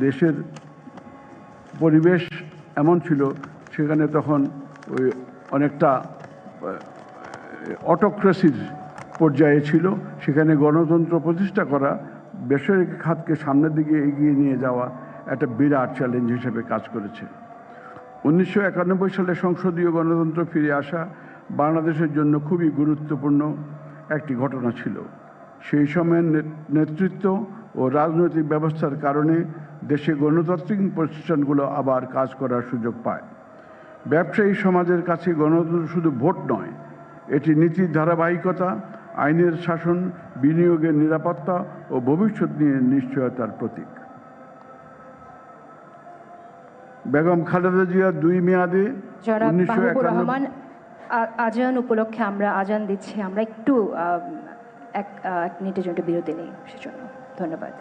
দেশের পরিবেশ এমন ছিল, সেখানে তখন ওই অনেকটা অটোক্রেসির পর্যায়ে ছিল। সেখানে গণতন্ত্র প্রতিষ্ঠা করা, বেসরকারি খাতকে সামনের দিকে এগিয়ে নিয়ে যাওয়া একটা বিরাট চ্যালেঞ্জ হিসেবে কাজ করেছে। 1991 সালে সংসদীয় গণতন্ত্র ফিরে আসা বাংলাদেশের জন্য খুবই গুরুত্বপূর্ণ একটি ঘটনা ছিল। সেই সময়ের নেতৃত্ব ও রাজনৈতিক ব্যবস্থার কারণে দেশে গণতান্ত্রিক প্রতিষ্ঠানগুলো আবার কাজ করার সুযোগ পায়। ব্যবসায়ী সমাজের কাছে গণতন্ত্র শুধু ভোট নয়, এটি নীতির ধারাবাহিকতা, আইনের শাসন, বিনিয়োগের নিরাপত্তা ও ভবিষ্যৎ নিয়ে নিশ্চয়তার প্রতীক। বেগম খালেদা জিয়া 2 মেয়াদে আজান উপলক্ষে আমরা আজান দিচ্ছি। আমরা একটু এক মিনিটের জন্য বিরতি নেই, সেজন্য ধন্যবাদ।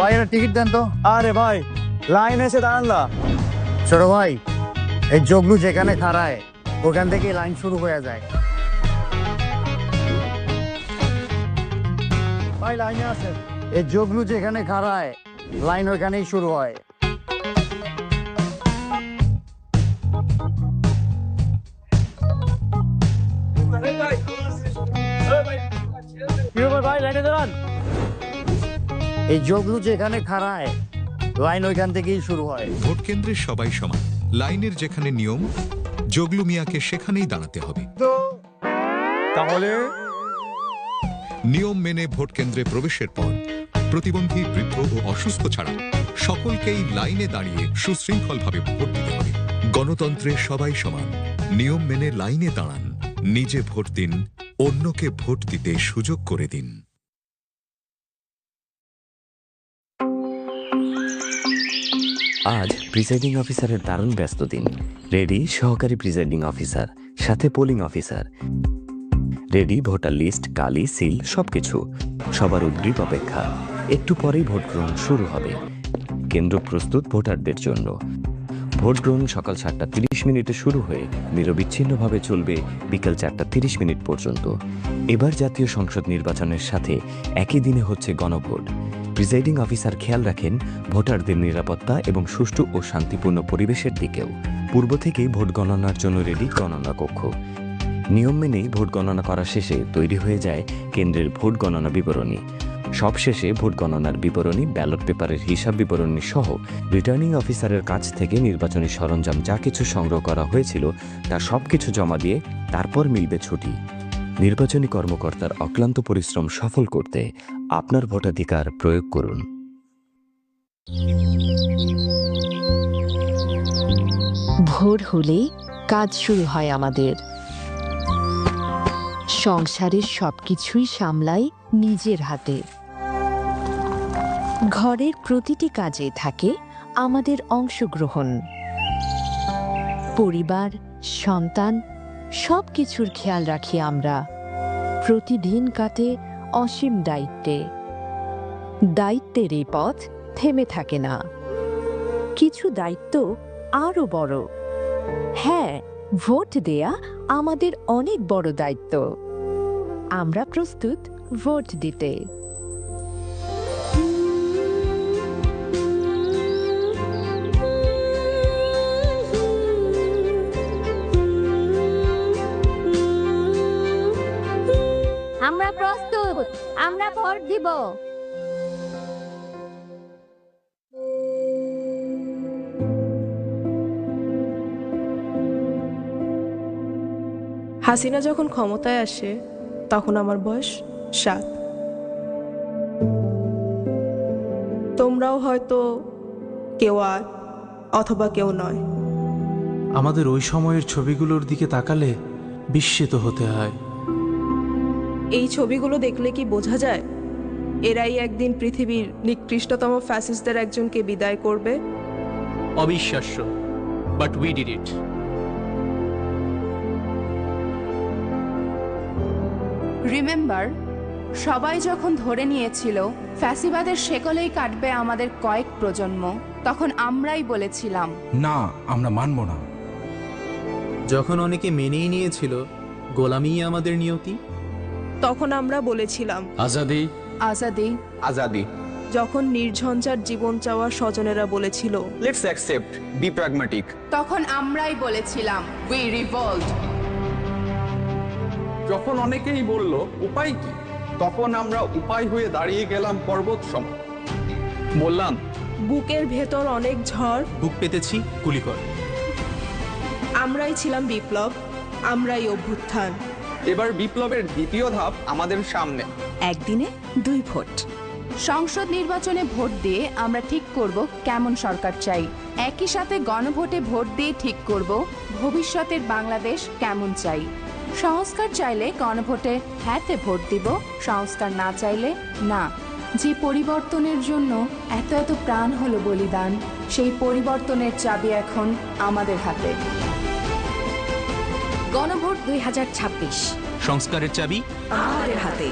ভাই একটা টিকিট দেন তো। আরে ভাই, লাইন এসে দাঁড়ান না। ছোট ভাই, এই জগলু যেখানে খাড়ায় ওখান থেকে লাইন শুরু হয়ে যায়। ভাই লাইনে আছে। এই জগলু যেখানে খাড়ায় লাইন ওখানেই শুরু হয়। ভাই লাইনে দাঁড়ান। এই জগলু যেখানে খাড়ায় লাইন ওইখান থেকেই শুরু হয়। ভোট কেন্দ্রে সবাই সমান, লাইনের যেখানে নিয়ম, জগলু মিয়াকে সেখানেই দাঁড়াতে হবে। তাহলে নিয়ম মেনে ভোট কেন্দ্রে প্রবেশের পর প্রতিবন্ধী, বৃদ্ধ ও অসুস্থ ছাড়া সকলকেই লাইনে দাঁড়িয়ে সুশৃঙ্খলভাবে ভোট দিতে হবে। গণতন্ত্রে সবাই সমান, নিয়ম মেনে লাইনে দাঁড়ান, নিজে ভোট দিন, অন্যকে ভোট দিতে সুযোগ করে দিন। আজ প্রিসাইডিং অফিসারের দারুণ ব্যস্ত দিন। রেডি সহকারী প্রিসাইডিং অফিসার, সাথে polling officer. Ready voter list, কালি, সিল সবকিছু। সবার উদ্গ্রীব অপেক্ষা। একটু পরেই ভোট গ্রহণ শুরু হবে। কেন্দ্র প্রস্তুত ভোটারদের জন্য। ভোট গ্রহণ সকাল 7:30 শুরু হয়ে নিরবিচ্ছিন্নভাবে চলবে বিকেল 4:30 পর্যন্ত। এবার জাতীয় সংসদ নির্বাচনের সাথে একই দিনে হচ্ছে গণভোট। প্রিসাইডিং অফিসার খেয়াল রাখেন ভোটারদের নিরাপত্তা এবং সুষ্ঠু ও শান্তিপূর্ণ পরিবেশের দিকেও। পূর্ব থেকেই ভোট গণনার জন্য রেডি গণনা কক্ষ। নিয়ম মেনেই ভোট গণনা করা শেষে তৈরি হয়ে যায় কেন্দ্রের ভোট গণনা বিবরণী। সব শেষে ভোট গণনার বিবরণী, ব্যালট পেপারের হিসাব বিবরণী সহ রিটার্নিং অফিসারের কাছ থেকে নির্বাচনী সরঞ্জাম যা কিছু সংগ্রহ করা হয়েছিল তা সব কিছু জমা দিয়ে তারপর মিলবে ছুটি। নির্বাচনী কর্মকর্তার অক্লান্ত পরিশ্রম সফল করতে আপনার ভোটাধিকার প্রয়োগ করুন। ভোর হলেই কাজ শুরু হয় আমাদের। সংসারের সবকিছুই সামলাই নিজের হাতে। ঘরের প্রতিটি কাজে থাকে আমাদের অংশগ্রহণ। পরিবার, সন্তান সবকিছুর খেয়াল রাখি আমরা। প্রতিদিন কাটে অসীম দায়িত্বে। দায়িত্বের এই পথ থেমে থাকে না। কিছু দায়িত্ব আরো বড়। হ্যাঁ, ভোট দেয়া আমাদের অনেক বড় দায়িত্ব। আমরা প্রস্তুত ভোট দিতে। আমরা প্রস্তুত, আমরা ভোট দিব। হাসিনা যখন ক্ষমতায় আসে তখন আমার বয়স 7। তোমরাও হয়তো কেউ 8 অথবা কেউ 9। আমাদের ওই সময়ের ছবিগুলোর দিকে তাকালে বিস্মিত হতে হয়। এই ছবিগুলো দেখলে কি বোঝা যায় এরাই একদিন পৃথিবীর নিকৃষ্টতম ফ্যাসিস্টদের একজনকে বিদায় করবে। অবিশ্বাস্য, but we did it. Remember, সবাই যখন ধরে নিয়েছিল ফ্যাসিবাদের শেকলেই কাটবে আমাদের কয়েক প্রজন্ম, তখন আমরাই বলেছিলাম না, আমরা মানব না। যখন অনেকে মেনেই নিয়েছিল গোলামিই আমাদের নিয়তি, তখন আমরা বলেছিলাম আজাদি আজাদি আজাদি। যখন নির্ঝঞ্ঝাট জীবন চাওয়া স্বজনেরা বলেছিল লেটস অ্যাকসেপ্ট, বি প্র্যাগম্যাটিক, তখন আমরাই বলেছিলাম উই রিভল্ট। যখন অনেকেই বলল উপায় কি, তখন আমরা উপায় হয়ে দাঁড়িয়ে গেলাম পর্বত সম। বললাম বুকের ভেতর অনেক ঝড়, বুক পেতেছি গুলিকর। আমরাই ছিলাম বিপ্লব, আমরাই অভ্যুত্থান। এবার বিপ্লবের দ্বিতীয় ধাপ আমাদের সামনে। একদিনে 2 ভোট। সংসদ নির্বাচনে ভোট দিয়ে আমরা ঠিক করব কেমন সরকার চাই। একই সাথে গণভোটে ভোট দিয়ে ঠিক করব ভবিষ্যতের বাংলাদেশ কেমন চাই। সংস্কার চাইলে গণভোটে হ্যাঁতে ভোট দিব, সংস্কার না চাইলে না। যে পরিবর্তনের জন্য এত এত প্রাণ হলো বলিদান, সেই পরিবর্তনের চাবি এখন আমাদের হাতে। গণভোট 2026, সংস্কারের চাবি আমাদের হাতে।